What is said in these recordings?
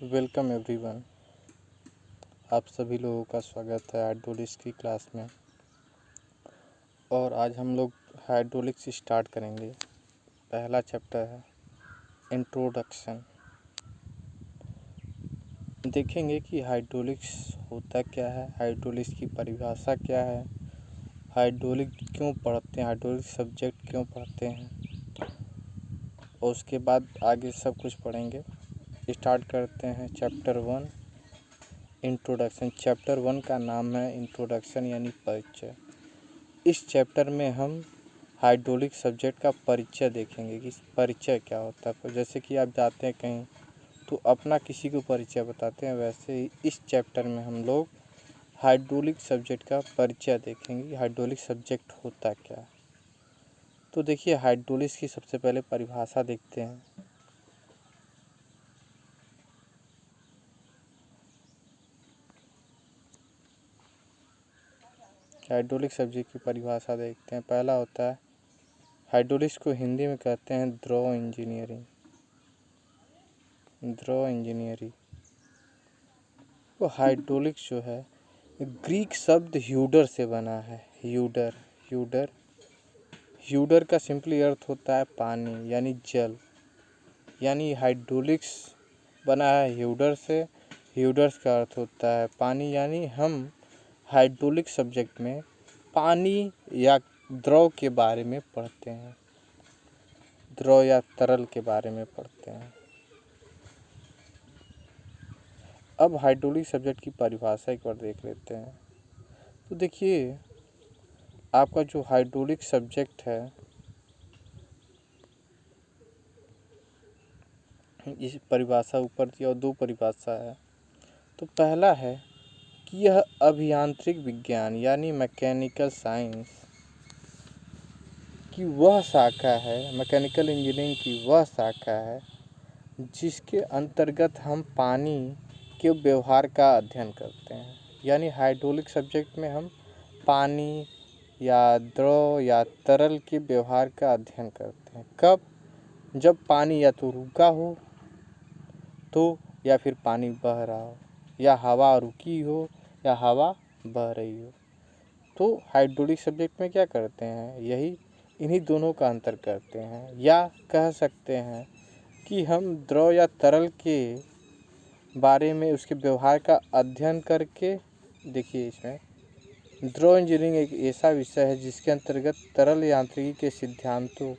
Welcome everyone. आप सभी लोगों का स्वागत है हाइड्रोलिक्स की क्लास में। और आज हम लोग हाइड्रोलिक्स स्टार्ट करेंगे। पहला चैप्टर है इंट्रोडक्शन। देखेंगे कि हाइड्रोलिक्स होता क्या है, हाइड्रोलिक्स की परिभाषा क्या है, हाइड्रोलिक क्यों पढ़ते हैं, हाइड्रोलिक सब्जेक्ट क्यों पढ़ते हैं, और उसके बाद आगे सब कुछ पढ़ेंगे। स्टार्ट करते हैं चैप्टर 1 इंट्रोडक्शन। चैप्टर 1 का नाम है इंट्रोडक्शन यानी परिचय। इस चैप्टर में हम हाइड्रोलिक सब्जेक्ट का परिचय देखेंगे कि परिचय क्या होता है। जैसे कि आप जाते हैं कहीं तो अपना किसी को परिचय बताते हैं, वैसे ही इस चैप्टर में हम लोग हाइड्रोलिक सब्जेक्ट का परिचय देखेंगे कि हाइड्रोलिक सब्जेक्ट होता क्या है। तो देखिए, हाइड्रोलिक्स की सबसे पहले परिभाषा देखते हैं। हाइड्रोलिक सब्जेक्ट की परिभाषा देखते हैं। पहला होता है हाइड्रोलिक्स को हिंदी में कहते हैं द्रव इंजीनियरिंग। द्रव इंजीनियरिंग वो हाइड्रोलिक्स जो है ग्रीक शब्द ह्यूडर से बना है। ह्यूडर ह्यूडर ह्यूडर का सिंपली अर्थ होता है पानी यानी जल। यानी हाइड्रोलिक्स बना है ह्यूडर से। ह्यूडर्स का अर्थ होता है पानी। यानी हम हाइड्रोलिक सब्जेक्ट में पानी या द्रव के बारे में पढ़ते हैं, द्रव या तरल के बारे में पढ़ते हैं। अब हाइड्रोलिक सब्जेक्ट की परिभाषा एक बार देख लेते हैं। तो देखिए, आपका जो हाइड्रोलिक सब्जेक्ट है, इस परिभाषा ऊपर दी और दो परिभाषा है। तो पहला है कि यह अभियांत्रिक विज्ञान यानी मैकेनिकल साइंस की वह शाखा है, मैकेनिकल इंजीनियरिंग की वह शाखा है जिसके अंतर्गत हम पानी के व्यवहार का अध्ययन करते हैं। यानी हाइड्रोलिक सब्जेक्ट में हम पानी या द्रव या तरल के व्यवहार का अध्ययन करते हैं। कब? जब पानी या तो रुका हो तो, या फिर पानी बह रहा हो, या हवा रुकी हो या हवा बह रही हो। तो हाइड्रोलिक सब्जेक्ट में क्या करते हैं, यही इन्हीं दोनों का अंतर करते हैं। या कह सकते हैं कि हम द्रव या तरल के बारे में उसके व्यवहार का अध्ययन करके, देखिए इसमें द्रव इंजीनियरिंग एक ऐसा विषय है जिसके अंतर्गत तरल यांत्रिकी के सिद्धांतों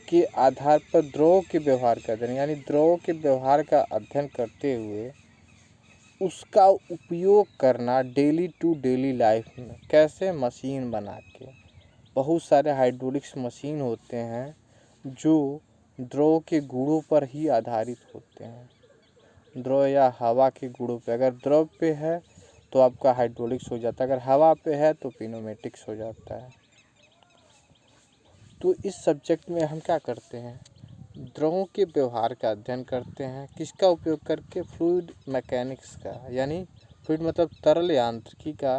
के आधार पर द्रव के व्यवहार का अध्ययन, यानी द्रव के व्यवहार का अध्ययन करते हुए उसका उपयोग करना डेली टू डेली लाइफ में। कैसे? मशीन बना के। बहुत सारे हाइड्रोलिक्स मशीन होते हैं जो द्रव के गुणों पर ही आधारित होते हैं, द्रव या हवा के गुणों पे। अगर द्रव पे है तो आपका हाइड्रोलिक्स हो जाता है, अगर हवा पे है तो पिनोमेटिक्स हो जाता है। तो इस सब्जेक्ट में हम क्या करते हैं, द्रवों के व्यवहार का अध्ययन करते हैं। किसका उपयोग करके? फ्लूइड मैकेनिक्स का, यानी फ्लूइड मतलब तरल यांत्रिकी का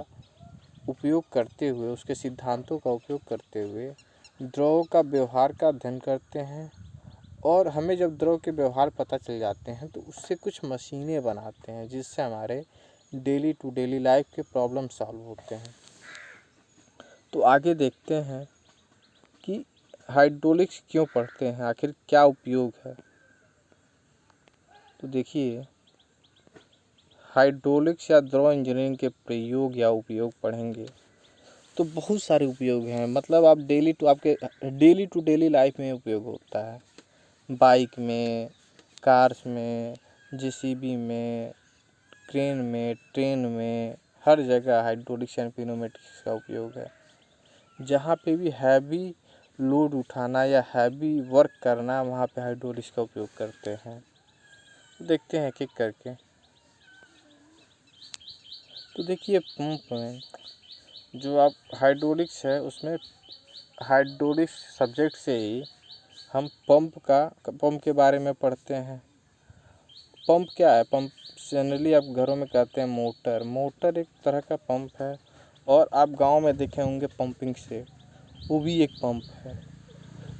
उपयोग करते हुए, उसके सिद्धांतों का उपयोग करते हुए द्रव का व्यवहार का अध्ययन करते हैं। और हमें जब द्रव के व्यवहार पता चल जाते हैं तो उससे कुछ मशीनें बनाते हैं जिससे हमारे डेली टू डेली लाइफ के प्रॉब्लम सॉल्व होते हैं। तो आगे देखते हैं कि हाइड्रोलिक्स क्यों पढ़ते हैं, आखिर क्या उपयोग है। तो देखिए, हाइड्रोलिक्स या द्रव इंजीनियरिंग के प्रयोग या उपयोग पढ़ेंगे तो बहुत सारे उपयोग हैं। मतलब आप आपके डेली टू डेली लाइफ में उपयोग होता है। बाइक में, कार्स में, जेसीबी में, क्रेन में, ट्रेन में, हर जगह हाइड्रोलिक्स एंड पिनोमेटिक्स का उपयोग है। जहाँ पे भी हैवी लोड उठाना या हैवी वर्क करना, वहाँ पे हाइड्रोलिक्स का उपयोग करते हैं। देखते हैं एक एक करके। तो देखिए, पंप में जो आप हाइड्रोलिक्स है उसमें हाइड्रोलिक्स सब्जेक्ट से ही हम पंप के बारे में पढ़ते हैं। पंप क्या है? पंप जनरली आप घरों में कहते हैं मोटर। मोटर एक तरह का पंप है। और आप गांव में देखे होंगे पंपिंग से, वो भी एक पंप है।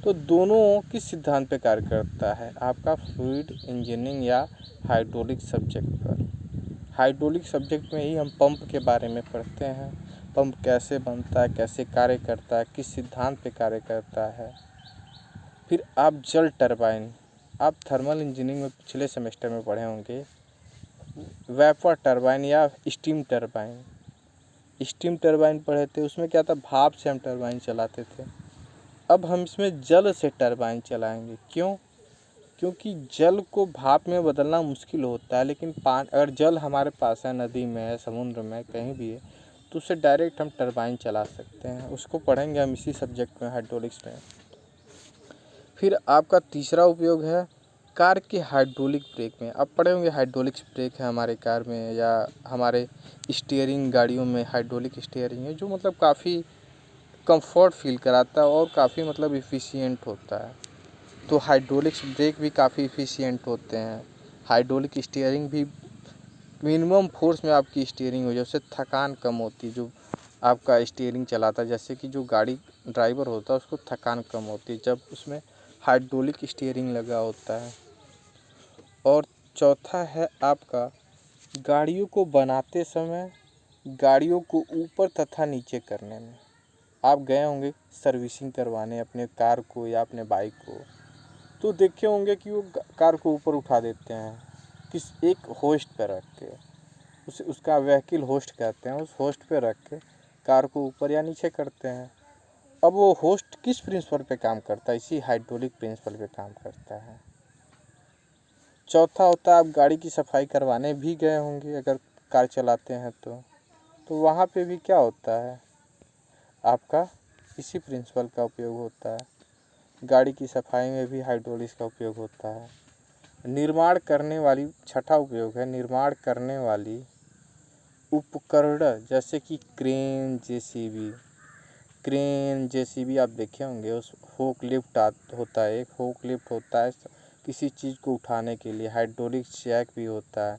तो दोनों किस सिद्धांत पे कार्य करता है? आपका फ्लूइड इंजीनियरिंग या हाइड्रोलिक सब्जेक्ट पर। हाइड्रोलिक सब्जेक्ट में ही हम पंप के बारे में पढ़ते हैं, पंप कैसे बनता है, कैसे कार्य करता है, किस सिद्धांत पे कार्य करता है। फिर आप जल टरबाइन, आप थर्मल इंजीनियरिंग में पिछले सेमेस्टर में पढ़े होंगे, वेपर टरबाइन या स्टीम टरबाइन। स्टीम टरबाइन पढ़े थे, उसमें क्या था, भाप से हम टरबाइन चलाते थे। अब हम इसमें जल से टरबाइन चलाएंगे। क्यों? क्योंकि जल को भाप में बदलना मुश्किल होता है, लेकिन अगर जल हमारे पास है, नदी में है, समुद्र में, कहीं भी है, तो उससे डायरेक्ट हम टरबाइन चला सकते हैं। उसको पढ़ेंगे हम इसी सब्जेक्ट में, हाइड्रोलिक्स में। फिर आपका तीसरा उपयोग है कार के हाइड्रोलिक ब्रेक में। अब पढ़े होंगे हाइड्रोलिक्स ब्रेक है हमारे कार में, या हमारे स्टीयरिंग गाड़ियों में हाइड्रोलिक स्टीयरिंग है, जो मतलब काफ़ी कंफर्ट फील कराता है और काफ़ी मतलब इफ़िशियंट होता है। तो हाइड्रोलिक्स ब्रेक भी काफ़ी इफ़िशियंट होते हैं। हाइड्रोलिक स्टीयरिंग भी मिनिमम फोर्स में आपकी स्टीयरिंग हो जाए, उससे थकान कम होती है। जो आपका स्टीयरिंग चलाता है, जैसे कि जो गाड़ी ड्राइवर होता है उसको थकान कम होती है जब उसमें हाइड्रोलिक स्टीयरिंग लगा होता है। और चौथा है आपका गाड़ियों को बनाते समय गाड़ियों को ऊपर तथा नीचे करने में। आप गए होंगे सर्विसिंग करवाने अपने कार को या अपने बाइक को, तो देखे होंगे कि वो कार को ऊपर उठा देते हैं किस एक होस्ट पर रख के, उसका व्हीकल होस्ट कहते हैं, उस होस्ट पे रख के कार को ऊपर या नीचे करते हैं। अब वो होस्ट किस प्रिंसिपल पे काम करता है? इसी हाइड्रोलिक प्रिंसिपल पे काम करता है। चौथा होता है आप गाड़ी की सफाई करवाने भी गए होंगे अगर कार चलाते हैं तो वहाँ पे भी क्या होता है, आपका इसी प्रिंसिपल का उपयोग होता है। गाड़ी की सफाई में भी हाइड्रोलिक्स का उपयोग होता है। निर्माण करने वाली, छठा उपयोग है निर्माण करने वाली उपकरण, जैसे कि क्रेन जेसीबी आप देखे होंगे, उस फोक लिफ्ट होता है, एक फोक लिफ्ट होता है किसी चीज़ को उठाने के लिए। हाइड्रोलिक जैक भी होता है,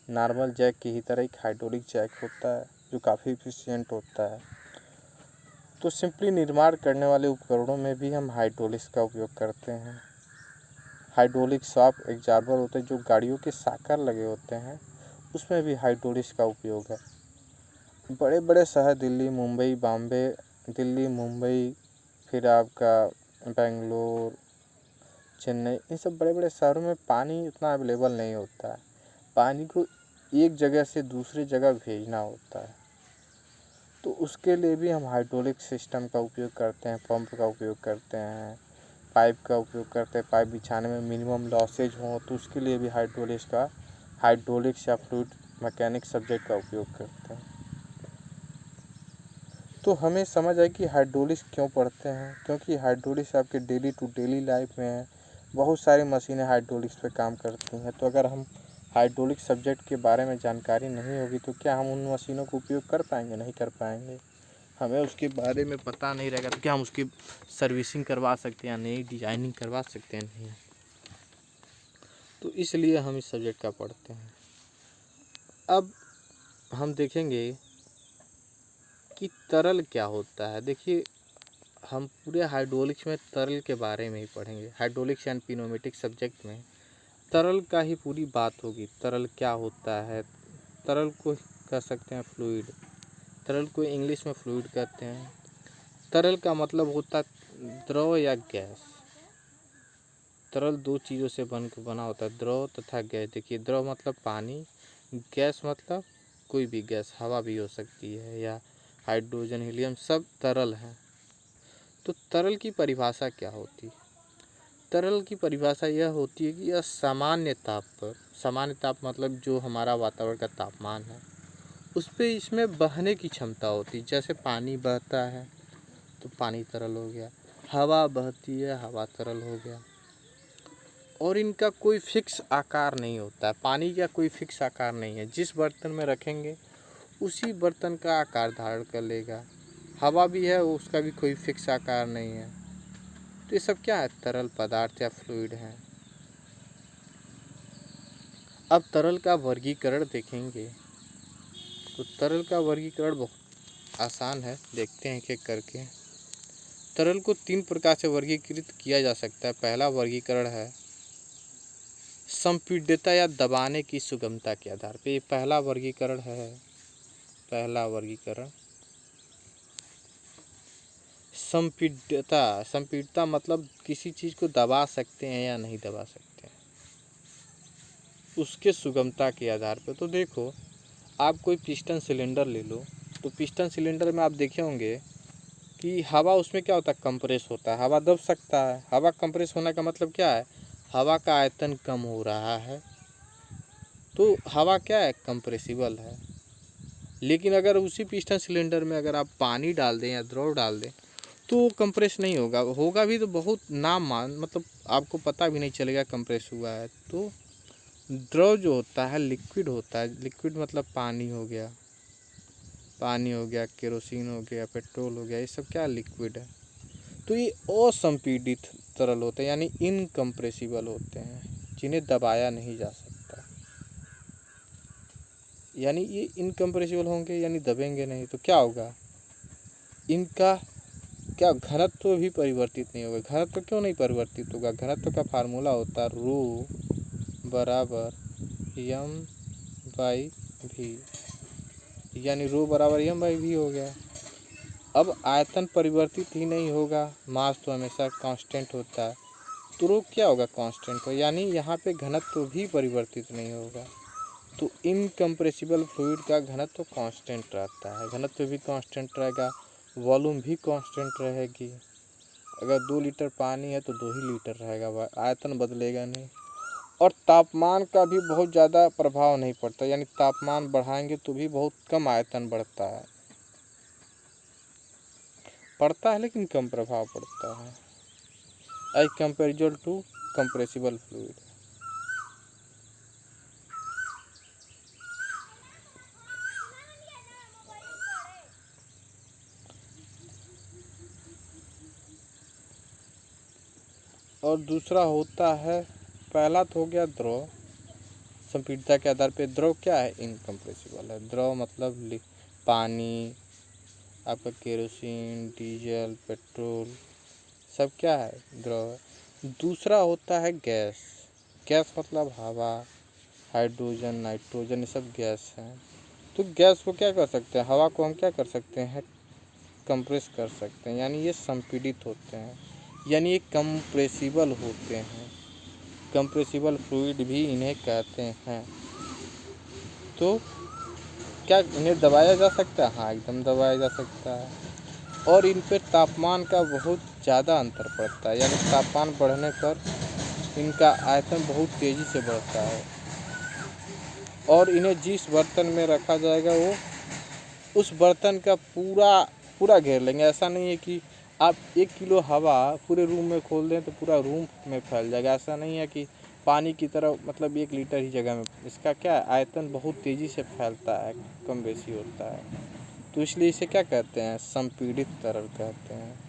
नॉर्मल जैक की ही तरह एक हाइड्रोलिक जैक होता है जो काफ़ी इफिशियंट होता है। तो सिंपली निर्माण करने वाले उपकरणों में भी हम हाइड्रोलिक्स का उपयोग करते हैं। हाइड्रोलिक शॉक एब्जॉर्बर होते हैं जो गाड़ियों के साकर लगे होते हैं, उसमें भी हाइड्रोलिक्स का उपयोग है। बड़े बड़े शहर दिल्ली मुंबई, फिर आपका बेंगलोर, चेन्नई, इन सब बड़े बड़े शहरों में पानी उतना अवेलेबल नहीं होता है। पानी को एक जगह से दूसरी जगह भेजना होता है, तो उसके लिए भी हम हाइड्रोलिक सिस्टम का उपयोग करते हैं, पंप का उपयोग करते हैं, पाइप का उपयोग करते हैं। पाइप बिछाने में मिनिमम लॉसेज हो तो उसके लिए भी हाइड्रोलिक्स या फ्लूइड मैकेनिक्स सब्जेक्ट का उपयोग करते हैं। तो हमें समझ आए कि हाइड्रोलिक्स क्यों पढ़ते हैं, क्योंकि हाइड्रोलिक्स आपके डेली टू डेली लाइफ में है। बहुत सारी मशीनें हाइड्रोलिक्स पे काम करती हैं, तो अगर हम हाइड्रोलिक सब्जेक्ट के बारे में जानकारी नहीं होगी तो क्या हम उन मशीनों का उपयोग कर पाएंगे? नहीं कर पाएंगे। हमें उसके बारे में पता नहीं रहेगा तो क्या हम उसकी सर्विसिंग करवा सकते हैं या नहीं, डिजाइनिंग करवा सकते हैं? नहीं। तो इसलिए हम इस सब्जेक्ट का पढ़ते हैं। अब हम देखेंगे कि तरल क्या होता है। देखिए, हम पूरे हाइड्रोलिक्स में तरल के बारे में ही पढ़ेंगे। हाइड्रोलिक्स एंड पिनोमेटिक सब्जेक्ट में तरल का ही पूरी बात होगी। तरल क्या होता है? तरल को कह सकते हैं फ्लूइड, तरल को इंग्लिश में फ्लूइड कहते हैं। तरल का मतलब होता है द्रव या गैस। तरल दो चीज़ों से बना होता है, द्रव तथा गैस। देखिए, द्रव मतलब पानी, गैस मतलब कोई भी गैस, हवा भी हो सकती है या हाइड्रोजन, हीलियम, सब तरल हैं। तो तरल की परिभाषा क्या होती है? तरल की परिभाषा यह होती है कि यह सामान्य ताप पर, सामान्य ताप मतलब जो हमारा वातावरण का तापमान है, उस पर इसमें बहने की क्षमता होती है। जैसे पानी बहता है तो पानी तरल हो गया, हवा बहती है, हवा तरल हो गया। और इनका कोई फिक्स आकार नहीं होता है। पानी का कोई फिक्स आकार नहीं है, जिस बर्तन में रखेंगे उसी बर्तन का आकार धारण कर लेगा। हवा भी है, उसका भी कोई फिक्स आकार नहीं है। तो ये सब क्या है? तरल पदार्थ या फ्लूइड हैं। अब तरल का वर्गीकरण देखेंगे तो तरल का वर्गीकरण बहुत आसान है, देखते हैं एक एक करके। तरल को 3 प्रकार से वर्गीकृत किया जा सकता है। पहला वर्गीकरण है संपीड्यता या दबाने की सुगमता के आधार पे। ये पहला वर्गीकरण है। पहला वर्गीकरण संपीड्यता मतलब किसी चीज़ को दबा सकते हैं या नहीं दबा सकते हैं, उसके सुगमता के आधार पे। तो देखो, आप कोई पिस्टन सिलेंडर ले लो, तो पिस्टन सिलेंडर में आप देखे होंगे कि हवा उसमें क्या होता है, कंप्रेस होता है। हवा दब सकता है। हवा कंप्रेस होने का मतलब क्या है, हवा का आयतन कम हो रहा है, तो हवा क्या है, कंप्रेसिबल है। लेकिन अगर उसी पिस्टन सिलेंडर में अगर आप पानी डाल दें या द्रव डाल दें तो वो कंप्रेस नहीं होगा। होगा भी तो बहुत मतलब आपको पता भी नहीं चलेगा कंप्रेस हुआ है। तो द्रव जो होता है लिक्विड होता है। लिक्विड मतलब पानी हो गया, केरोसिन हो गया, पेट्रोल हो गया, ये सब क्या लिक्विड है। तो ये असंपीडित तरल होते हैं, यानी इनकम्प्रेसिबल होते हैं, जिन्हें दबाया नहीं जा सकता। यानी ये इनकम्प्रेसिबल होंगे यानी दबेंगे नहीं, तो क्या होगा, इनका क्या घनत्व भी परिवर्तित नहीं होगा। घनत्व क्यों नहीं परिवर्तित होगा, घनत्व का फार्मूला होता है रो बराबर m/v, यानी रो बराबर m/v हो गया। अब आयतन परिवर्तित ही नहीं होगा, मास तो हमेशा कांस्टेंट होता है, तो रो क्या होगा, कांस्टेंट हो, यानी यहाँ पे घनत्व भी परिवर्तित नहीं होगा। तो इनकम्प्रेसिबल फ्लूइड का घनत्व कांस्टेंट रहता है, घनत्व भी कांस्टेंट रहेगा, वॉल्यूम भी कांस्टेंट रहेगी। अगर 2 लीटर पानी है तो 2 ही लीटर रहेगा, आयतन बदलेगा नहीं। और तापमान का भी बहुत ज़्यादा प्रभाव नहीं पड़ता, यानी तापमान बढ़ाएंगे तो भी बहुत कम आयतन बढ़ता है, लेकिन कम प्रभाव पड़ता है as comparison to compressible fluid. और दूसरा होता है, पहला तो हो गया द्रव, संपीड़ितता के आधार पे द्रव क्या है, इनकम्प्रेसिबल है। द्रव मतलब पानी, आपका केरोसिन, डीजल, पेट्रोल, सब क्या है, द्रव है। दूसरा होता है गैस। गैस मतलब हवा, हाइड्रोजन, नाइट्रोजन, ये सब गैस हैं। तो गैस को क्या कर सकते हैं, हवा को हम क्या कर सकते हैं, कंप्रेस कर सकते हैं, यानी ये संपीड़ित होते हैं, यानी ये कंप्रेसिबल होते हैं। कंप्रेसिबल फ्लूइड भी इन्हें कहते हैं। तो क्या इन्हें दबाया जा सकता है, हाँ एकदम दबाया जा सकता है। और इन पर तापमान का बहुत ज़्यादा अंतर पड़ता है, यानी तापमान बढ़ने पर इनका आयतन बहुत तेज़ी से बढ़ता है। और इन्हें जिस बर्तन में रखा जाएगा वो उस बर्तन का पूरा घेर लेंगे। ऐसा नहीं है कि आप 1 किलो हवा पूरे रूम में खोल दें तो पूरा रूम में फैल जाएगा। ऐसा नहीं है कि पानी की तरह मतलब 1 लीटर ही जगह में, इसका क्या है, आयतन बहुत तेज़ी से फैलता है, कम बेसी होता है। तो इसलिए इसे क्या कहते हैं, संपीड़ित तरल कहते हैं।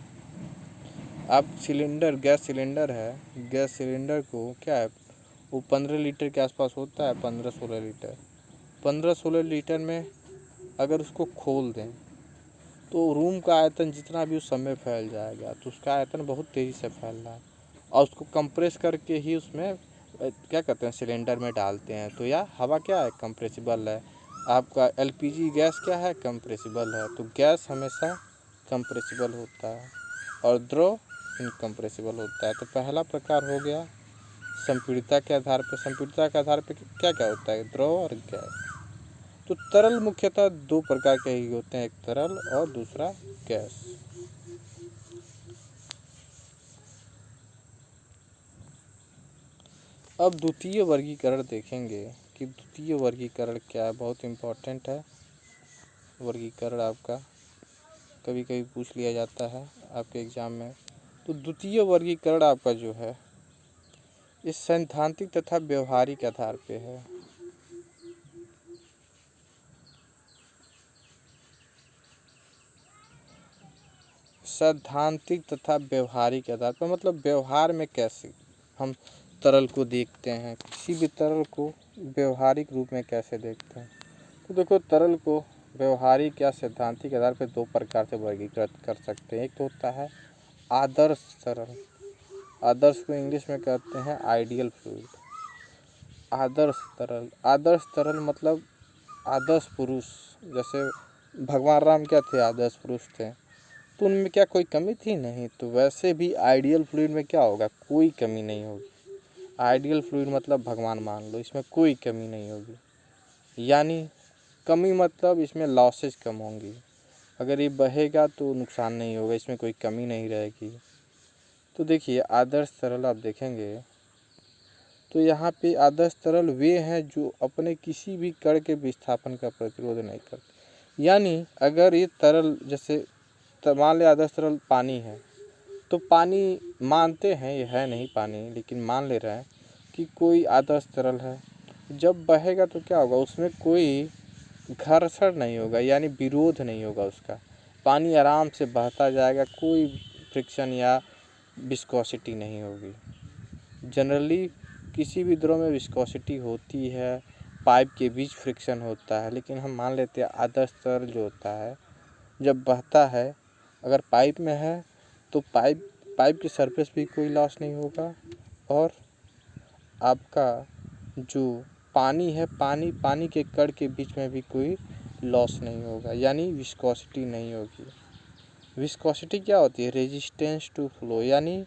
आप गैस सिलेंडर है, गैस सिलेंडर को क्या है, वो 15 लीटर के आसपास होता है, 15-16 लीटर। 15-16 लीटर में अगर उसको खोल दें तो रूम का आयतन जितना भी उस समय फैल जाएगा, तो उसका आयतन बहुत तेज़ी से फैल रहा है। और उसको कंप्रेस करके ही उसमें क्या करते हैं, सिलेंडर में डालते हैं। तो यह हवा क्या है, कंप्रेसिबल है। आपका एलपीजी गैस क्या है, कंप्रेसिबल है। तो गैस हमेशा कंप्रेसिबल होता है और द्रव इनकम्प्रेसिबल होता है। तो पहला प्रकार हो गया संपीड़ितता के आधार पर। संपीड़ितता के आधार पर क्या क्या होता है, द्रव और गैस। तो तरल मुख्यतः 2 प्रकार के ही होते हैं, एक तरल और दूसरा गैस। अब द्वितीय वर्गीकरण देखेंगे कि द्वितीय वर्गीकरण क्या है, बहुत इम्पोर्टेंट है वर्गीकरण, आपका कभी कभी पूछ लिया जाता है आपके एग्जाम में। तो द्वितीय वर्गीकरण आपका जो है इस सैद्धांतिक तथा व्यवहारिक आधार पे है। सैद्धांतिक तथा व्यवहारिक आधार पर मतलब व्यवहार में कैसे हम तरल को देखते हैं, किसी भी तरल को व्यवहारिक रूप में कैसे देखते हैं। तो देखो, तरल को व्यवहारिक या सैद्धांतिक आधार पर 2 प्रकार से वर्गीकृत कर सकते हैं। एक तो होता है आदर्श तरल। आदर्श को इंग्लिश में कहते हैं आइडियल फ्लूइड। आदर्श तरल मतलब आदर्श पुरुष। जैसे भगवान राम क्या थे? आदर्श पुरुष थे। तो उनमें क्या कोई कमी थी? नहीं। तो वैसे भी आइडियल फ्लूइड में क्या होगा? कोई कमी नहीं होगी। आइडियल फ्लूइड मतलब भगवान मान लो, इसमें कोई कमी नहीं होगी। यानी कमी मतलब इसमें लॉसेज कम होंगी। अगर ये बहेगा तो नुकसान नहीं होगा, इसमें कोई कमी नहीं रहेगी। तो देखिए आदर्श तरल आप देखेंगे तो यहाँ पे आदर्श तरल वे हैं जो अपने किसी भी कण के विस्थापन का प्रतिरोध नहीं करते। यानी अगर ये तरल, जैसे मान ले आदर्श तरल पानी है, तो पानी मानते हैं ये है नहीं पानी, लेकिन मान ले रहे हैं कि कोई आदर्श तरल है। जब बहेगा तो क्या होगा? उसमें कोई घर्षण नहीं होगा, यानी विरोध नहीं होगा उसका। पानी आराम से बहता जाएगा, कोई फ्रिक्शन या विस्कोसिटी नहीं होगी। जनरली किसी भी द्रव में विस्कोसिटी होती है, पाइप के बीच फ्रिक्शन होता है, लेकिन हम मान लेते हैं आदर्श तरल जो होता है जब बहता है, अगर पाइप में है तो पाइप की सरफेस भी कोई लॉस नहीं होगा, और आपका जो पानी है, पानी के कण के बीच में भी कोई लॉस नहीं होगा, यानी विस्कोसिटी नहीं होगी। विस्कोसिटी क्या होती है? रेजिस्टेंस टू फ्लो, यानी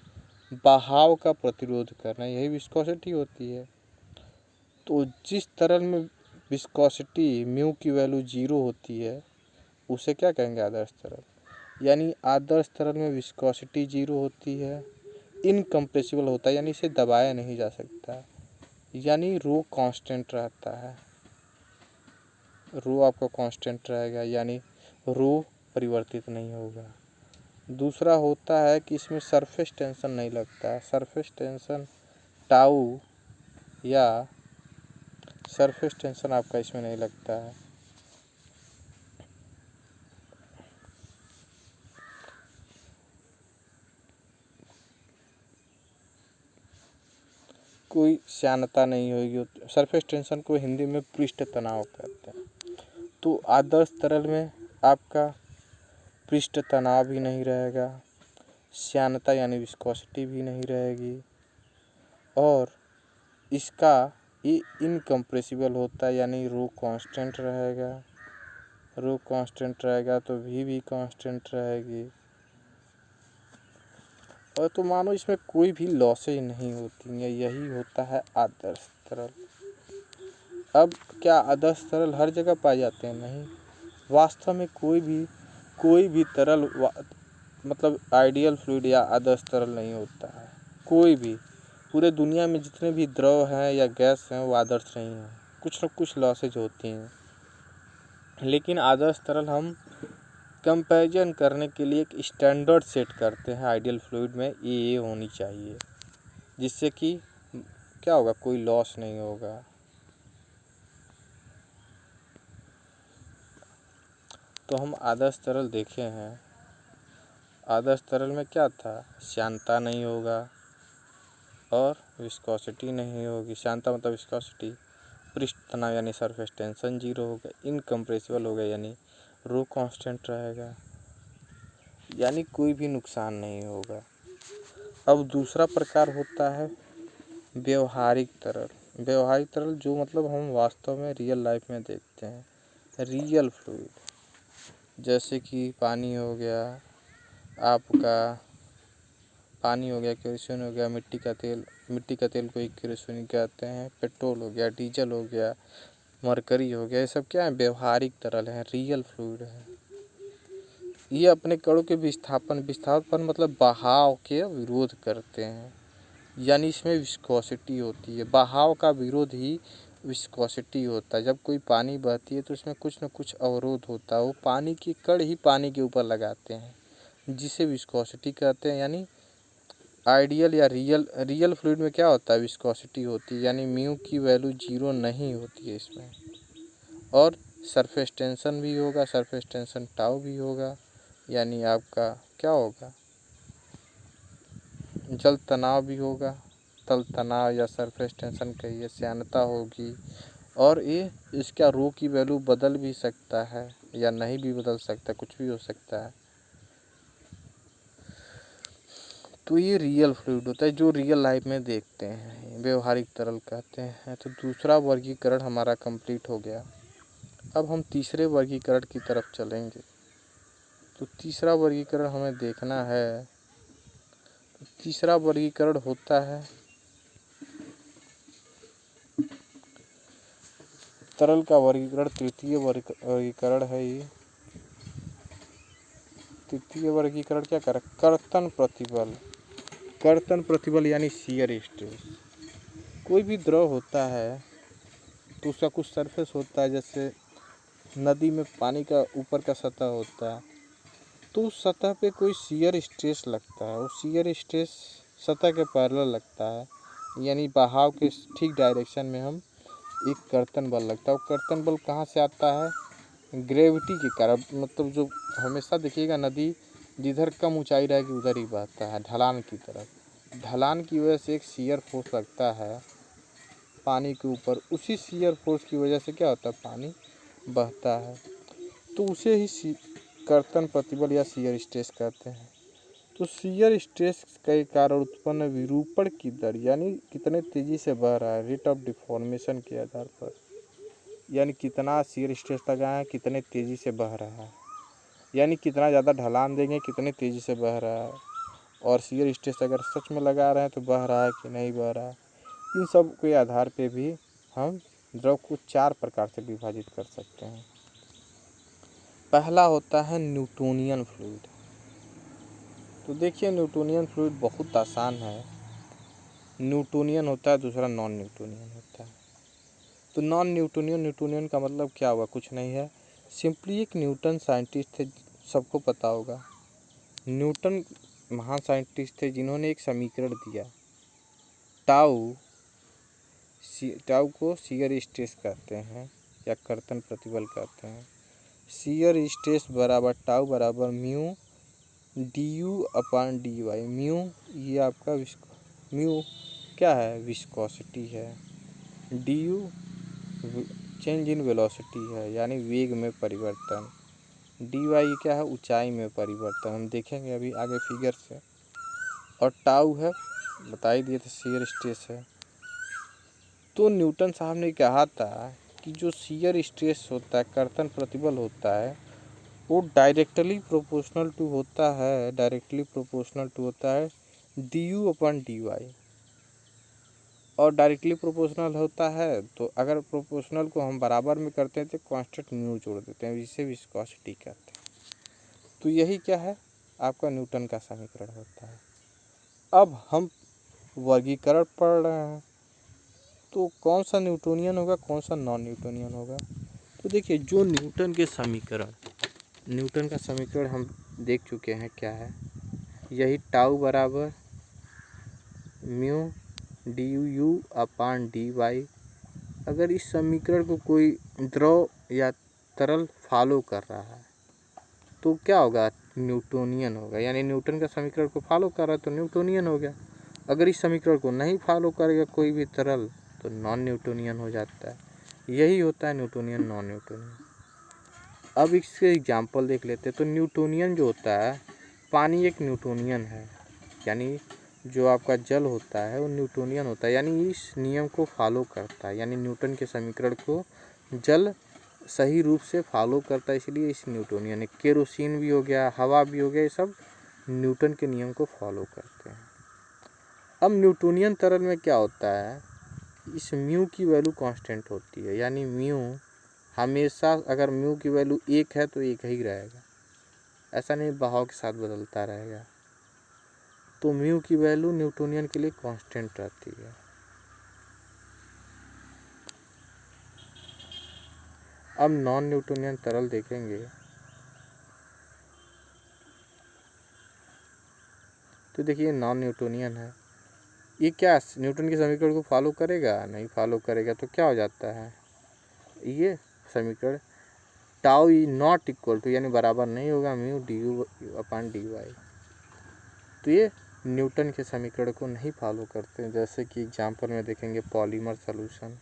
बहाव का प्रतिरोध करना, यही विस्कोसिटी होती है। तो जिस तरल में विस्कोसिटी म्यू की वैल्यू 0 होती है उसे क्या कहेंगे? आदर्श तरल। यानी आदर्श तरल में विस्कोसिटी 0 होती है, इनकम्प्रेसिबल होता है, यानी इसे दबाया नहीं जा सकता, यानी रो कांस्टेंट रहता है। रो आपका कांस्टेंट रहेगा, यानी रो परिवर्तित नहीं होगा। दूसरा होता है कि इसमें सरफेस टेंशन नहीं लगता है। सरफेस टेंशन टाउ या सरफेस टेंशन आपका इसमें नहीं लगता है। कोई श्यानता नहीं होगी। सरफेस टेंशन को हिंदी में पृष्ठ तनाव कहते हैं। तो आदर्श तरल में आपका पृष्ठ तनाव भी नहीं रहेगा, श्यानता यानी विस्कोसिटी भी नहीं रहेगी, और इसका ये इनकम्प्रेसिबल होता है, यानी रो कांस्टेंट रहेगा। रो कांस्टेंट रहेगा तो भी कांस्टेंट रहेगी, और तो मानो इसमें कोई भी लॉसेज नहीं होती है। यही होता है आदर्श तरल। अब क्या आदर्श तरल हर जगह पाए जाते हैं? नहीं। वास्तव में कोई भी तरल मतलब आइडियल फ्लूइड या आदर्श तरल नहीं होता है। कोई भी पूरे दुनिया में जितने भी द्रव हैं या गैस हैं वो आदर्श नहीं हैं, कुछ न कुछ लॉसेज होती हैं। लेकिन आदर्श तरल हम कंपैरिजन करने के लिए एक स्टैंडर्ड सेट करते हैं। आइडियल फ्लूइड में ये होनी चाहिए, जिससे कि क्या होगा? कोई लॉस नहीं होगा। तो हम आदर्श तरल देखे हैं। आदर्श तरल में क्या था? श्यानता नहीं होगा और विस्कोसिटी नहीं होगी। श्यानता मतलब विस्कोसिटी, पृष्ठ तनाव यानी सरफेस टेंशन 0 होगा, इनकम्प्रेसिबल होगा यानी रो कांस्टेंट रहेगा, यानी कोई भी नुकसान नहीं होगा। अब दूसरा प्रकार होता है व्यवहारिक तरल। व्यवहारिक तरल जो मतलब हम वास्तव में रियल लाइफ में देखते हैं, रियल फ्लूइड, जैसे कि पानी हो गया आपका, पानी हो गया, केरोसिन हो गया, मिट्टी का तेल को केरोसिन कहते हैं, पेट्रोल हो गया, डीजल हो गया, मरकरी हो गया, ये सब क्या है? व्यवहारिक तरल है, रियल फ्लूइड है। ये अपने कणों के विस्थापन मतलब बहाव के विरोध करते हैं, यानी इसमें विस्कोसिटी होती है। बहाव का विरोध ही विस्कोसिटी होता है। जब कोई पानी बहती है तो उसमें कुछ न कुछ अवरोध होता है, वो पानी की कण ही पानी के ऊपर लगाते हैं, जिसे विस्कोसिटी कहते हैं। यानी आइडियल या रियल फ्लूइड में क्या होता है? विस्कोसिटी होती है, यानी म्यू की वैल्यू 0 नहीं होती है इसमें, और सरफेस टेंशन भी होगा, सरफेस टेंशन टाउ भी होगा, यानी आपका क्या होगा? जल तनाव भी होगा, तल तनाव या सरफेस टेंशन कहिए, श्यानता होगी, और ये इसका रो की वैल्यू बदल भी सकता है या नहीं भी बदल सकता, कुछ भी हो सकता है। तो ये रियल फ्लूइड होता है जो रियल लाइफ में देखते हैं, व्यवहारिक तरल कहते हैं। तो दूसरा वर्गीकरण हमारा कंप्लीट हो गया। अब हम तीसरे वर्गीकरण की तरफ चलेंगे। तो तीसरा वर्गीकरण हमें देखना है। तो तीसरा वर्गीकरण होता है तरल का वर्गीकरण। तृतीय वर्गीकरण है ये। तृतीय वर्गीकरण क्या कर कर्तन प्रतिबल। कर्तन प्रतिबल यानी शियर स्ट्रेस। कोई भी द्रव होता है तो उसका कुछ सरफेस होता है, जैसे नदी में पानी का ऊपर का सतह होता है, तो उस सतह पे कोई शियर स्ट्रेस लगता है। वो शियर स्ट्रेस सतह के पैरेलल लगता है, यानी बहाव के ठीक डायरेक्शन में हम एक कर्तन बल लगता है। वो कर्तन बल कहाँ से आता है? ग्रेविटी के कारण। मतलब जो हमेशा देखिएगा नदी जिधर कम ऊंचाई रहेगी उधर ही बहता है, ढलान की तरफ। ढलान की वजह से एक शियर फोर्स लगता है पानी के ऊपर। उसी शियर फोर्स की वजह से क्या होता है? पानी बहता है। तो उसे ही कर्तन प्रतिबल या शियर स्ट्रेस कहते हैं। तो शियर स्ट्रेस के कारण उत्पन्न विरूपण की दर, यानी कितने तेजी से बह रहा है, रेट ऑफ डिफॉर्मेशन के आधार पर, यानी कितना शियर स्ट्रेस लगा है, कितने तेजी से बह रहा है, यानी कितना ज़्यादा ढलान देंगे कितने तेजी से बह रहा है, और शियर स्ट्रेस अगर सच में लगा रहे हैं तो बह रहा है कि नहीं बह रहा है। इन सब के आधार पे भी हम द्रव को 4 प्रकार से विभाजित कर सकते हैं। पहला होता है न्यूटोनियन फ्लूइड। तो देखिए न्यूटोनियन फ्लूइड बहुत आसान है। न्यूटोनियन होता है, दूसरा नॉन न्यूटोनियन होता है। तो नॉन न्यूटोनियन, न्यूटोनियन का मतलब क्या हुआ? कुछ नहीं है, सिंपली एक न्यूटन साइंटिस्ट थे, सबको पता होगा। न्यूटन महान साइंटिस्ट थे जिन्होंने एक समीकरण दिया, टाउ। टाउ को शियर स्ट्रेस कहते हैं या कर्तन प्रतिबल कहते हैं। शियर स्ट्रेस बराबर टाउ बराबर mu d u upon d y. Mu ये आपका म्यू क्या है? विस्कोसिटी है। D u change in velocity है, यानी वेग में परिवर्तन। डी वाई क्या है? ऊंचाई में परिवर्तन। हम देखेंगे अभी आगे फिगर से। और टाउ है, बता ही दिए थे, शियर स्ट्रेस है। तो न्यूटन साहब ने कहा था कि जो शियर स्ट्रेस होता है, कर्तन प्रतिबल होता है, वो डायरेक्टली प्रोपोर्शनल टू होता है d u upon d y. और डायरेक्टली प्रोपोर्शनल होता है तो अगर प्रोपोर्शनल को हम बराबर में करते हैं तो कांस्टेंट म्यू जोड़ देते हैं, जिसे विस्कोसिटी कहते हैं। तो यही क्या है? आपका न्यूटन का समीकरण होता है। अब हम वर्गीकरण पढ़ रहे हैं, तो कौन सा न्यूटोनियन होगा, कौन सा नॉन न्यूटोनियन होगा? तो देखिए, जो न्यूटन का समीकरण हम देख चुके हैं क्या है। यही टाउ बराबर mu d u upon d y. अगर इस समीकरण को कोई द्रव या तरल फॉलो कर रहा है तो क्या होगा? न्यूटोनियन होगा। यानी न्यूटन का समीकरण को फॉलो कर रहा है तो न्यूटोनियन हो गया। अगर इस समीकरण को नहीं फॉलो करेगा कोई भी तरल तो नॉन न्यूटोनियन हो जाता है। यही होता है न्यूटोनियन, नॉन न्यूटोनियन। अब इसके एग्जाम्पल देख लेते हैं। तो न्यूटोनियन जो होता है, पानी एक न्यूटोनियन है, यानी जो आपका जल होता है वो न्यूटोनियन होता है, यानी इस नियम को फॉलो करता है। यानी न्यूटन के समीकरण को जल सही रूप से फॉलो करता है, इसलिए इस न्यूटोनियन है। केरोसिन भी हो गया, हवा भी हो गया, ये सब न्यूटन के नियम को फॉलो करते हैं। अब न्यूटोनियन तरल में क्या होता है, इस म्यू की वैल्यू कांस्टेंट होती है। यानी म्यू हमेशा, अगर म्यू की वैल्यू 1 है तो 1 ही रहेगा, ऐसा नहीं बहाव के साथ बदलता रहेगा। तो म्यू की वैल्यू न्यूटोनियन के लिए कांस्टेंट रहती है। अब नॉन न्यूटोनियन तरल देखेंगे। तो देखिए नॉन न्यूटोनियन है, ये क्या न्यूटन के समीकरण को फॉलो करेगा? नहीं फॉलो करेगा। तो क्या हो जाता है, ये समीकरण tau is not equal to, यानी बराबर नहीं होगा mu d u upon d y. तो ये न्यूटन के समीकरण को नहीं फॉलो करते हैं। जैसे कि एग्जाम्पल में देखेंगे पॉलीमर सॉल्यूशन।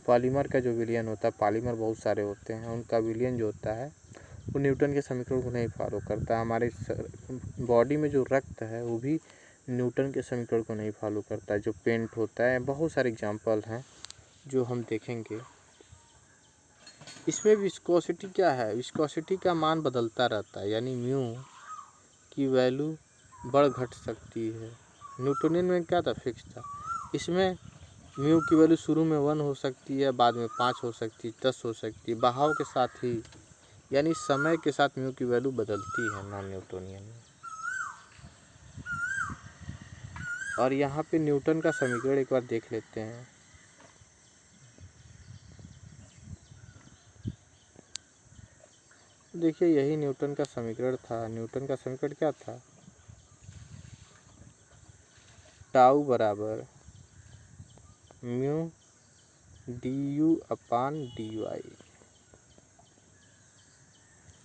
पॉलीमर का जो विलयन होता है, पॉलीमर बहुत सारे होते हैं, उनका विलयन जो होता है वो न्यूटन के समीकरण को नहीं फॉलो करता है। हमारे बॉडी में जो रक्त है वो भी न्यूटन के समीकरण को नहीं फॉलो करता है, जो पेंट होता है। बहुत सारे एग्जाम्पल हैं जो हम देखेंगे। इसमें विस्कोसिटी क्या है, विस्कोसिटी का मान बदलता रहता है, यानी म्यू की वैल्यू बढ़ घट सकती है। न्यूटोनियन में क्या था, फिक्स था। इसमें म्यू की वैल्यू शुरू में 1 हो सकती है, बाद में 5 हो सकती है, 10 हो सकती है। बहाव के साथ ही, यानी समय के साथ म्यू की वैल्यू बदलती है नॉन न्यूटोनियन में। और यहाँ पे न्यूटन का समीकरण एक बार देख लेते हैं। देखिए, यही न्यूटन का समीकरण था। न्यूटन का समीकरण क्या था, टाउ बराबर mu d u upon d y.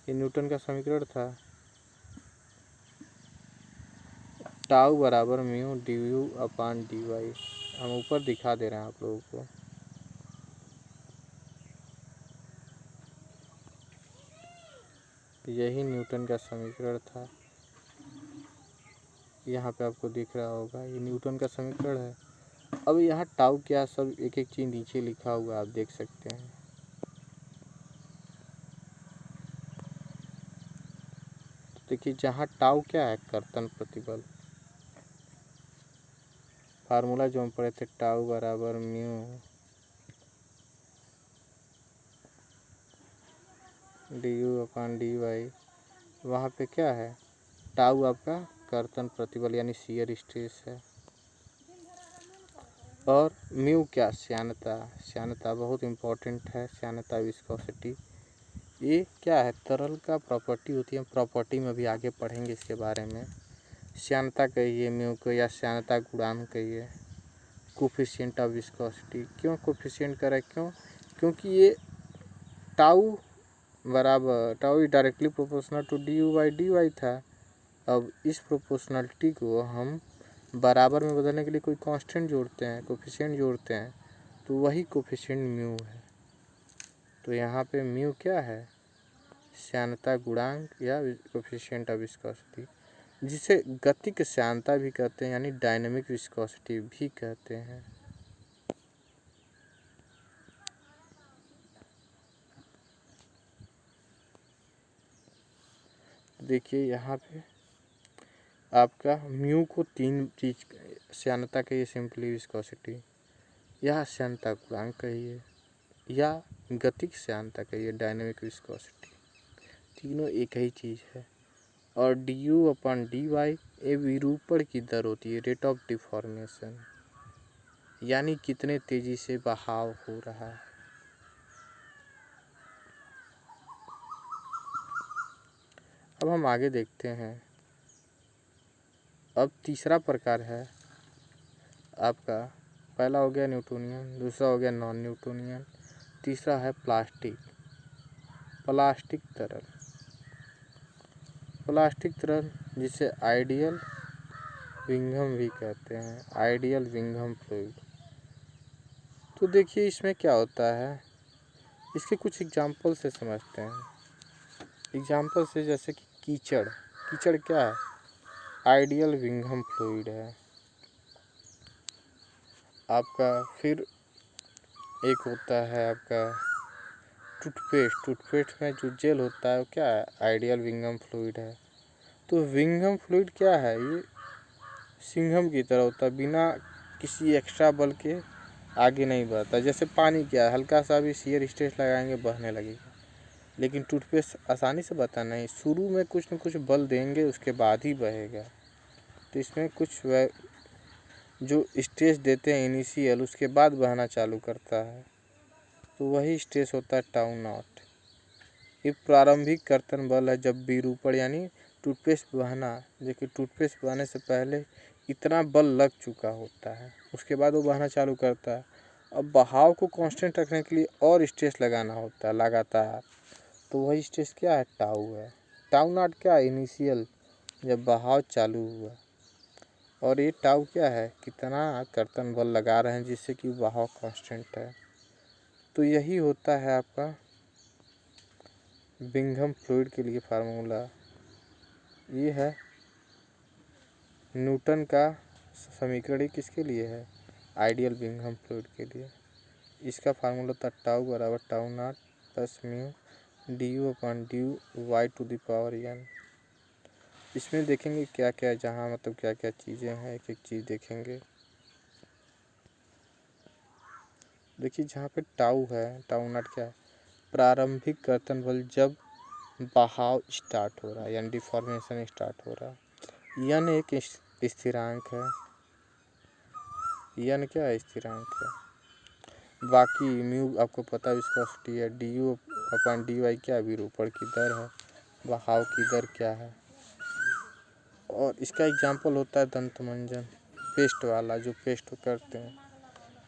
ये न्यूटन का समीकरण था। टाउ बराबर mu d u upon d y. हम ऊपर दिखा दे रहे हैं आप लोगों को। यही न्यूटन का समीकरण था। यहाँ पे आपको दिख रहा होगा, ये न्यूटन का समीकरण है। अब यहाँ टाउ क्या, सब एक एक चीज़ नीचे लिखा हुआ आप देख सकते हैं। तो देखिए, जहाँ टाउ क्या है, कर्तन प्रतिबल। फार्मूला जो हम पढ़े थे, टाउ बराबर mu d u upon d y. वहाँ पे क्या है, टाउ आपका कर्तन प्रतिबल यानी शियर स्ट्रेस है। और म्यू क्या, श्यानता। श्यानता बहुत इम्पोर्टेंट है, श्यानता विस्कोसिटी। ये क्या है, तरल का प्रॉपर्टी होती है। प्रॉपर्टी में भी आगे पढ़ेंगे इसके बारे में। श्यानता कहिए म्यू को, या श्यानता गुणांक कहिए, कोफिशिएंट ऑफ विस्कोसिटी। क्यों कोफिशिएंट करें, क्योंकि ये टाउ बराबर, tau directly proportional to d u by d y था। अब इस प्रोपोर्शनलिटी को हम बराबर में बदलने के लिए कोई कांस्टेंट जोड़ते हैं, कोफिशिएंट जोड़ते हैं, तो वही कोफिशिएंट म्यू है। तो यहाँ पे म्यू क्या है, श्यानता गुणांक या कोफिशिएंट ऑफ विस्कोसिटी, जिसे गतिक श्यानता भी कहते हैं, यानी डायनेमिक विस्कोसिटी भी कहते हैं। देखिए, यहाँ पे आपका म्यू को 3 चीज, श्यानता कहिए सिंपली विस्कोसिटी, या श्यानता गुणांक कहिए, या गतिक श्यानता कहिए डायनेमिक विस्कोसिटी। तीनों एक ही चीज़ है। और d u upon d y ये विरूपण की दर होती है, रेट ऑफ डिफॉर्मेशन, यानी कितने तेजी से बहाव हो रहा है। अब हम आगे देखते हैं। अब तीसरा प्रकार है आपका, पहला हो गया न्यूटोनियन, दूसरा हो गया नॉन न्यूटोनियन, तीसरा है प्लास्टिक। प्लास्टिक तरल, प्लास्टिक तरल जिसे आइडियल विंघम भी कहते हैं, आइडियल विंघम फ्लूइड। तो देखिए, इसमें क्या होता है, इसके कुछ एग्जाम्पल से समझते हैं। एग्जाम्पल से, जैसे कि कीचड़। कीचड़ क्या है, आइडियल विंघम फ्लूइड है आपका। फिर एक होता है आपका टूथपेस्ट। टूथपेस्ट में जो जेल होता है वो क्या है, आइडियल विंघम फ्लूइड है। तो विंघम फ्लूइड क्या है, ये सिंघम की तरह होता है, बिना किसी एक्स्ट्रा बल के आगे नहीं बढ़ता। जैसे पानी क्या है, हल्का सा भी शियर स्ट्रेस लगाएंगे बहने लगेगा। लेकिन टूथपेस्ट आसानी से बहता नहीं, शुरू में कुछ न कुछ बल देंगे, उसके बाद ही बहेगा। तो इसमें कुछ जो स्ट्रेस देते हैं इनिशियल, उसके बाद बहना चालू करता है, तो वही स्ट्रेस होता है टाउ नॉट। ये प्रारंभिक कर्तन बल है जब विरूपण, यानी टूथपेस्ट बहना, देखिए टूथपेस्ट बहने से पहले इतना बल लग चुका होता है, उसके बाद वो बहना चालू करता है। अब बहाव को कांस्टेंट रखने के लिए और स्ट्रेस लगाना होता है लगातार, तो वही स्ट्रेस क्या है, टाउ है। टाउ नॉट क्या है, इनिशियल जब बहाव चालू हुआ। और ये टाउ क्या है, कितना कर्तन बल लगा रहे हैं जिससे कि बहाव कांस्टेंट है। तो यही होता है आपका विंघम फ्लूइड के लिए फार्मूला। ये है न्यूटन का समीकरण ही किसके लिए है? आइडियल बिंघम फ्लूइड के लिए। इसका फार्मूला था टाउ बराबर tau not plus mu d u upon d u y to the power n. इसमें देखेंगे क्या क्या, जहाँ मतलब क्या क्या चीज़ें हैं, एक एक चीज़ देखेंगे। देखिए जहाँ पे टाउ है, टाउ नॉट क्या है? प्रारंभिक कर्तन बल जब बहाव स्टार्ट हो रहा है, यानी डिफॉर्मेशन स्टार्ट हो रहा है। यन एक स्थिरांक है, यन क्या है? स्थिरांक है। बाकी म्यू आपको पता है विस्कोसिटी है, d u upon d y क्या है? विरूपण की दर है, बहाव की दर क्या है। और इसका एग्जाम्पल होता है दंत मंजन, पेस्ट वाला जो पेस्ट करते हैं।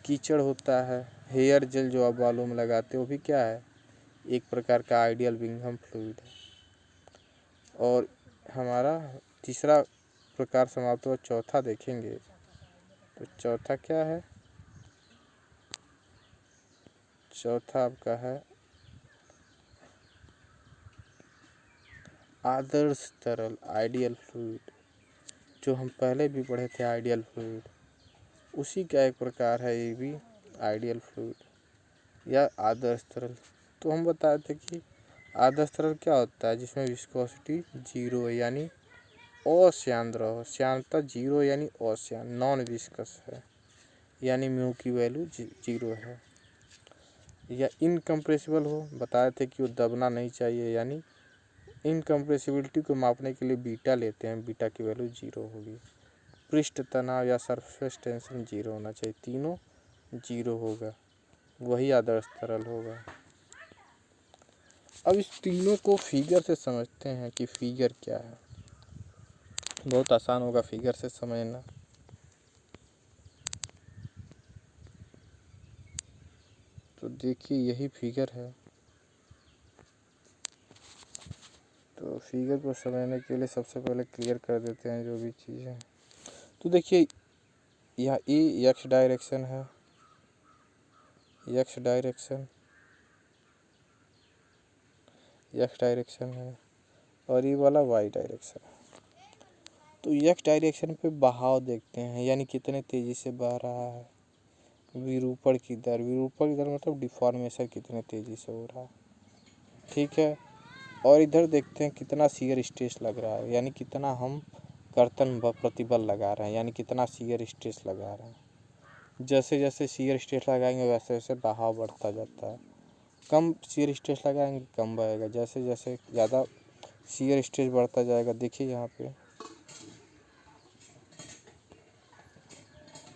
कीचड़ होता है, हेयर जेल जो आप बालों में लगाते हो, वो भी क्या है? एक प्रकार का आइडियल बिंघम फ्लूइड है। और हमारा तीसरा प्रकार समाप्त हुआ, चौथा देखेंगे तो चौथा क्या है? चौथा आपका है आदर्श तरल, आइडियल फ्लूइड। जो हम पहले भी पढ़े थे आइडियल फ्लूइड, उसी का एक प्रकार है ये भी, आइडियल फ्लूइड या आदर्श तरल। तो हम बताए थे कि आदर्श तरल क्या होता है? जिसमें विस्कोसिटी जीरो है, यानी अश्यांद्र हो, श्यानता जीरो यानी अश्यान, नॉन विस्कस है, यानी म्यू की वैल्यू जीरो है। या इनकम्प्रेसिबल हो, बताए थे कि वो दबना नहीं चाहिए, यानी इनकम्प्रेसिबिलिटी को मापने के लिए बीटा लेते हैं, बीटा की वैल्यू जीरो होगी। पृष्ठ तनाव या सरफेस टेंशन जीरो होना चाहिए, तीनों जीरो होगा, वही आदर्श तरल होगा। अब इस तीनों को फिगर से समझते हैं कि फिगर क्या है। बहुत आसान होगा फिगर से समझना। तो देखिए यही फिगर है। तो फिगर को समझने के लिए सबसे पहले क्लियर कर देते हैं जो भी चीज़ें। तो देखिए यह ई एक्स डायरेक्शन है, एक्स डायरेक्शन, एक्स डायरेक्शन है, और ये वाला वाई डायरेक्शन है। तो एक्स डायरेक्शन पे बहाव देखते हैं, यानी कितने तेज़ी से बह रहा है। विरूपण की दर, विरूपण की दर मतलब डिफॉर्मेशन कितने तेज़ी से हो रहा है, ठीक है। और इधर देखते हैं कितना शियर स्ट्रेस लग रहा है, यानी कितना हम कर्तन प्रतिबल लगा रहे हैं, यानी कितना शियर स्ट्रेस लगा रहे हैं। जैसे जैसे शियर स्ट्रेस लगाएंगे वैसे वैसे बहाव बढ़ता जाता है। कम शियर स्ट्रेस लगाएंगे कम बहेगा, जैसे जैसे ज़्यादा शियर स्ट्रेस बढ़ता जाएगा। देखिए यहाँ पे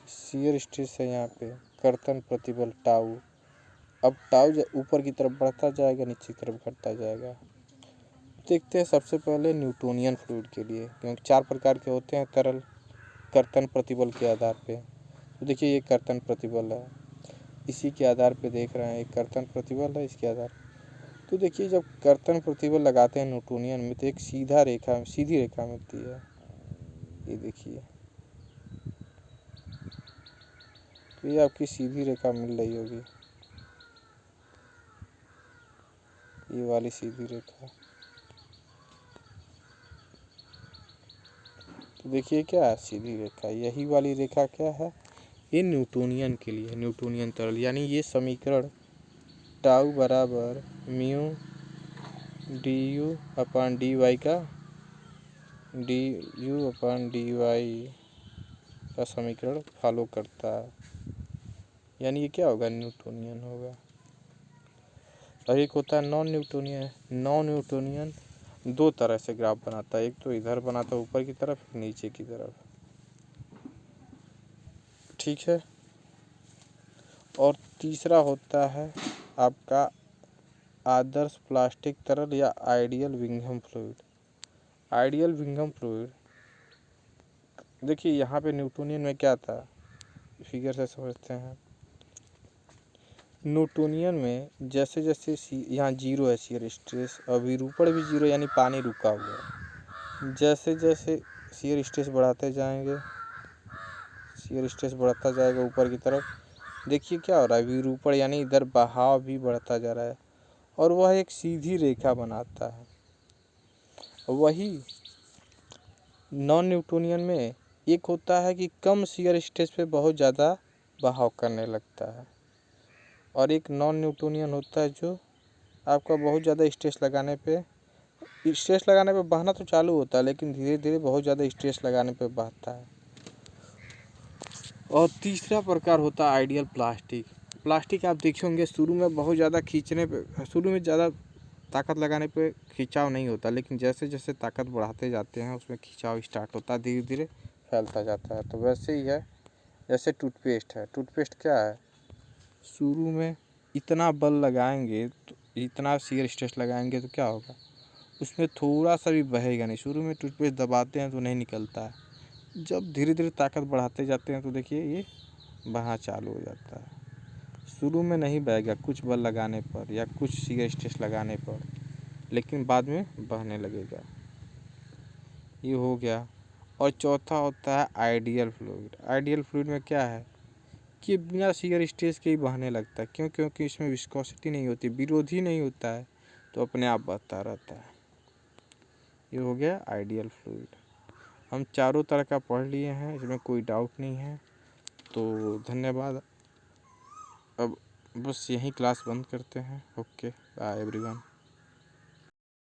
शियर स्ट्रेस है, यहाँ पे कर्तन प्रतिबल टाउ। अब टाउ ऊपर की तरफ बढ़ता जाएगा, नीचे की तरफ घटता जाएगा। देखते हैं सबसे पहले न्यूटोनियन फ्लूइड के लिए, क्योंकि 4 प्रकार के होते हैं तरल कर्तन प्रतिबल के आधार पे। तो देखिए ये कर्तन प्रतिबल है, इसी के आधार पे देख रहे हैं, एक कर्तन प्रतिबल है इसके आधार। तो देखिए जब कर्तन प्रतिबल लगाते हैं न्यूटोनियन में, तो एक सीधी रेखा मिलती है, ये देखिए, तो ये आपकी सीधी रेखा मिल रही होगी, ये वाली सीधी रेखा। तो देखिए क्या है? सीधी रेखा। यही वाली रेखा क्या है? ये न्यूटोनियन के लिए, न्यूटोनियन तरल, यानी ये समीकरण टाउ बराबर mu d u upon d y का, d u upon d y का समीकरण फॉलो करता है, यानी ये क्या होगा? न्यूटोनियन होगा। और एक होता है नॉन न्यूटोनियन। नॉन न्यूटोनियन दो तरह से ग्राफ बनाता है, एक तो इधर बनाता है ऊपर की तरफ, एक नीचे की तरफ, ठीक है। और तीसरा होता है आपका आदर्श प्लास्टिक तरल या ideal Bingham fluid. Ideal Bingham fluid, देखिए यहाँ पे न्यूटोनियन में क्या था, फिगर से समझते हैं। न्यूटोनियन में जैसे जैसे यहाँ जीरो है शियर स्ट्रेस, और विरूपण भी जीरो, यानी पानी रुका हुआ है। जैसे जैसे शियर स्ट्रेस बढ़ाते जाएंगे, शियर स्ट्रेस बढ़ता जाएगा ऊपर की तरफ, देखिए क्या हो रहा है? विरूपण यानी इधर बहाव भी बढ़ता जा रहा है, और वह एक सीधी रेखा बनाता है। वही नॉन न्यूटोनियन में एक होता है कि कम शियर स्ट्रेस पे बहुत ज़्यादा बहाव करने लगता है, और एक नॉन न्यूटोनियन होता है जो आपका बहुत ज़्यादा स्ट्रेस लगाने पे बहना तो चालू होता है, लेकिन धीरे धीरे बहुत ज़्यादा स्ट्रेस लगाने पे बहता है। और तीसरा प्रकार होता है आइडियल प्लास्टिक। प्लास्टिक आप देखे होंगे शुरू में बहुत ज़्यादा खींचने पे, शुरू में ज़्यादा ताकत लगाने पे खिंचाव नहीं होता, लेकिन जैसे जैसे ताकत बढ़ाते जाते हैं उसमें खिंचाव स्टार्ट होता है, धीरे धीरे फैलता जाता है। तो वैसे ही है, जैसे टूथपेस्ट है। टूथपेस्ट क्या है, शुरू में इतना बल लगाएंगे तो इतना शियर स्ट्रेस लगाएंगे तो क्या होगा, उसमें थोड़ा सा भी बहेगा नहीं। शुरू में टूथपेस्ट दबाते हैं तो नहीं निकलता है, जब धीरे धीरे ताकत बढ़ाते जाते हैं तो देखिए ये बहना चालू हो जाता है। शुरू में नहीं बहेगा कुछ बल लगाने पर या कुछ शियर स्ट्रेस लगाने पर, लेकिन बाद में बहने लगेगा। ये हो गया। और चौथा होता है आइडियल फ्लूइड। आइडियल फ्लूइड में क्या है कि बिना शियर स्ट्रेस के ही बहने लगता है, क्योंकि इसमें विस्कोसिटी नहीं होती, विरोधी नहीं होता है, तो अपने आप बहता रहता है। ये हो गया आइडियल फ्लूइड। हम चारों तरह का पढ़ लिए हैं, इसमें कोई डाउट नहीं है। तो धन्यवाद। अब बस यहीं क्लास बंद करते हैं। Okay bye everyone.